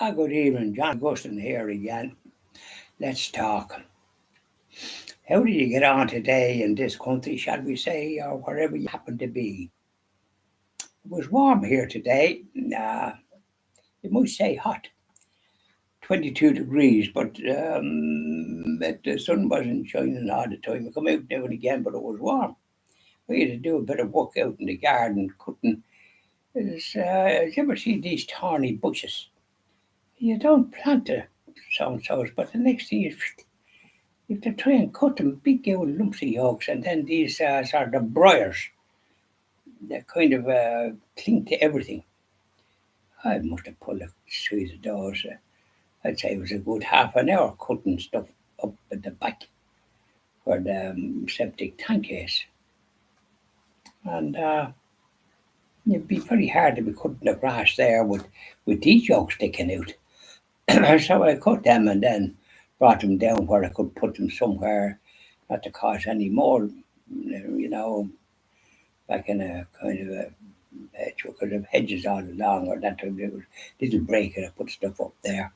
Good evening, John Guston here again. Let's talk. How did you get on today in this country, shall we say, or wherever you happen to be? It was warm here today. You might say hot, 22 degrees, but the sun wasn't shining all the time. I come out now and again, but it was warm. We had to do a bit of work out in the garden, cutting. You ever see these thorny bushes? You don't plant the so-and-sos, but the next thing is if they try and cut them big old lumps of yolks, and then these sort of briars that kind of cling to everything. I must have pulled a suite of those. I'd say it was a good half an hour cutting stuff up at the back where the septic tank is. And it'd be very hard to be cutting the grass there with these yolks sticking out. So I cut them and then brought them down where I could put them somewhere not to cause any more, you know, back in a kind of a hedge because of hedges all along, or that time there was a little break and I put stuff up there.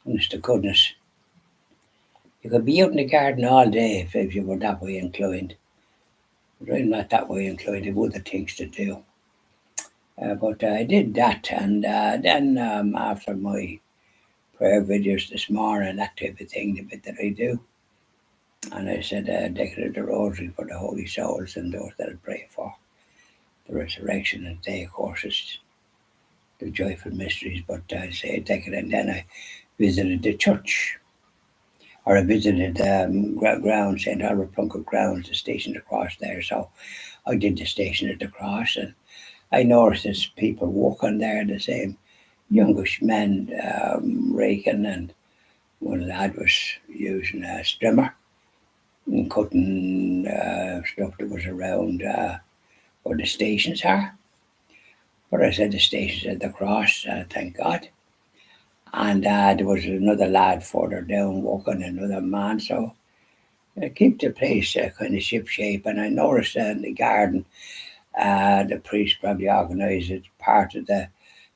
Honest to goodness. You could be out in the garden all day if you were that way inclined. But I'm not that way inclined. I've other things to do. But I did that, and then after my prayer videos this morning, that type of thing, the bit that I do, and I said, decorate the rosary for the holy souls and those that I pray for. The resurrection and day, of course, is the joyful mysteries, but I say take it, and then I visited the church, or I visited ground, St. Albert Plunkett grounds, the station across there. So I did the station at the cross, and I noticed there's people walking there, the same youngish men raking, and one lad was using a strimmer and cutting stuff that was around where the stations are. But I said the stations at the cross, thank God. And there was another lad further down walking, another man. So keep the place kind of ship shape. And I noticed in the garden, the priest probably organised it. Part of the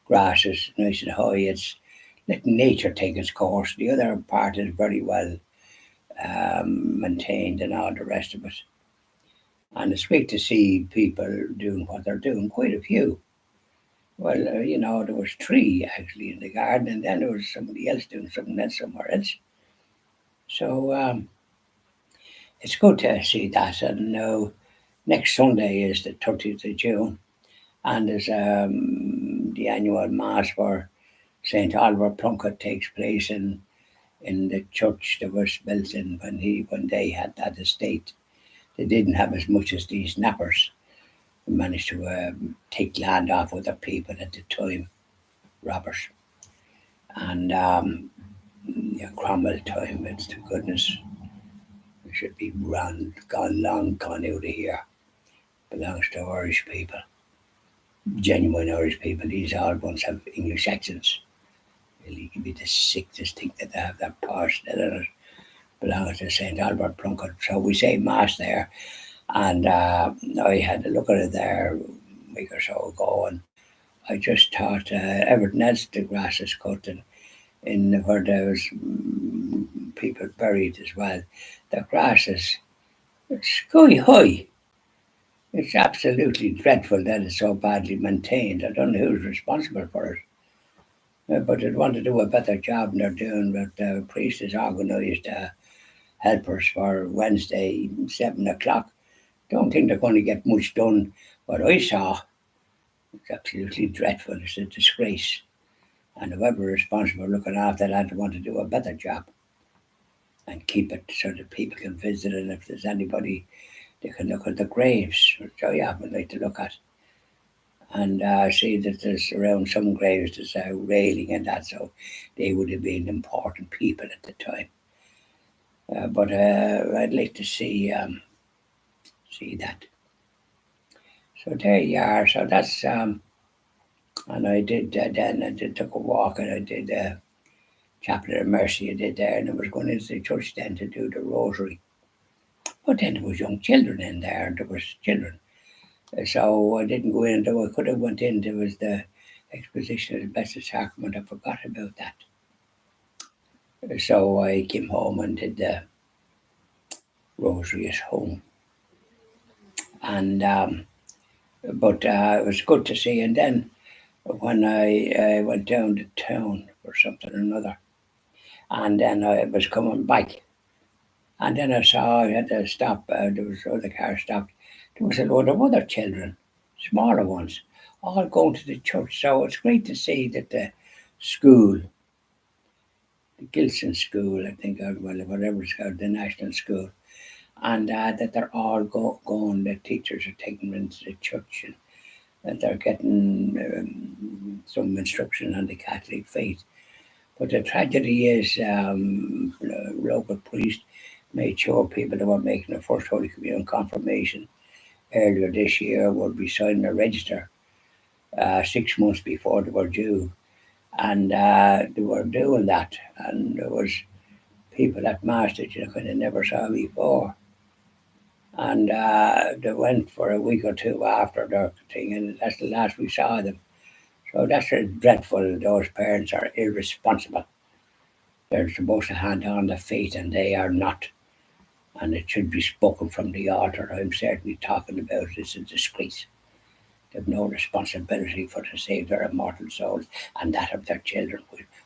grass is nice and high. It's letting nature take its course. The other part is very well maintained and all the rest of it. And it's great to see people doing what they're doing, quite a few. Well, there was three actually in the garden, and then there was somebody else doing something else somewhere else. So it's good to see that. And now next Sunday is the 30th of June, and there's the annual mass for St. Albert Plunkett takes place in the church that was built in when they had that estate. They didn't have as much as these nappers. They managed to take land off other people at the time, robbers. And Cromwell time, it's to goodness, it should be gone out of here. Belongs to Irish people, genuine Irish people. These all ones have English accents. Really, it can be the sickest thing that they have that posh that it belongs to St. Albert Plunkett. So we say Mass there, and I had a look at it there a week or so ago, and I just thought everything else the grass is cut, and in where there was people buried as well, the grass is sky high. It's absolutely dreadful that it's so badly maintained. I don't know who's responsible for it. But they'd want to do a better job than they're doing. But the priest has organised helpers for Wednesday, 7 o'clock. Don't think they're going to get much done. What I saw, it's absolutely dreadful. It's a disgrace. And whoever is responsible for looking after that, they want to do a better job and keep it so that people can visit it. If there's anybody, they can look at the graves, which I happen like to look at. And see that there's around some graves there's a railing and that, so they would have been important people at the time. But I'd like to see that. So there you are. So that's and I did then I did took a walk and I did Chapel of Mercy. I did there, and I was going into the church then to do the rosary. But then there was young children in there, and there was children. So I didn't go in, though I could have went in. There was the exposition of the Blessed Sacrament. I forgot about that. So I came home and did the rosary at home. And but it was good to see. And then when I went down to town for something or another, and then I was coming back, and then I saw I had to stop. There was other car stopped. There was a load of other children, smaller ones, all going to the church. So it's great to see that the school, the Gilson School, I think, or well, whatever it's called, the national school, and that they're all going. The teachers are taking them into the church, and that they're getting some instruction on the Catholic faith. But the tragedy is, local priest made sure people that were making a First Holy Communion confirmation earlier this year would be signing a register 6 months before they were due. And they were doing that. And there was people at Mass that you kind of never saw before. And they went for a week or two after their thing, and that's the last we saw them. So that's dreadful. Those parents are irresponsible. They're supposed to hand on the faith, and they are not. And it should be spoken from the altar. I'm certainly talking about it. It's a disgrace. They have no responsibility for to save their immortal souls and that of their children,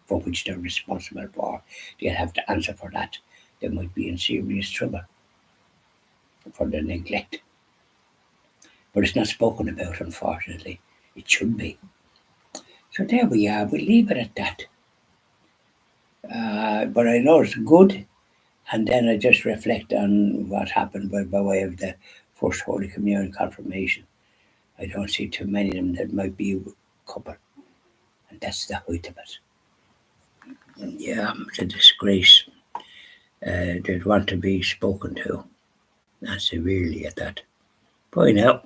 for which they're responsible for. They'll have to answer for that. They might be in serious trouble for the neglect. But it's not spoken about, unfortunately. It should be. So there we are. We leave it at that. But I know it's good, and then I just reflect on what happened by way of the First Holy Communion confirmation. I don't see too many of them. There might be a couple, and that's the height of it. Yeah, it's a disgrace. They'd want to be spoken to, not severely at that. Bye now.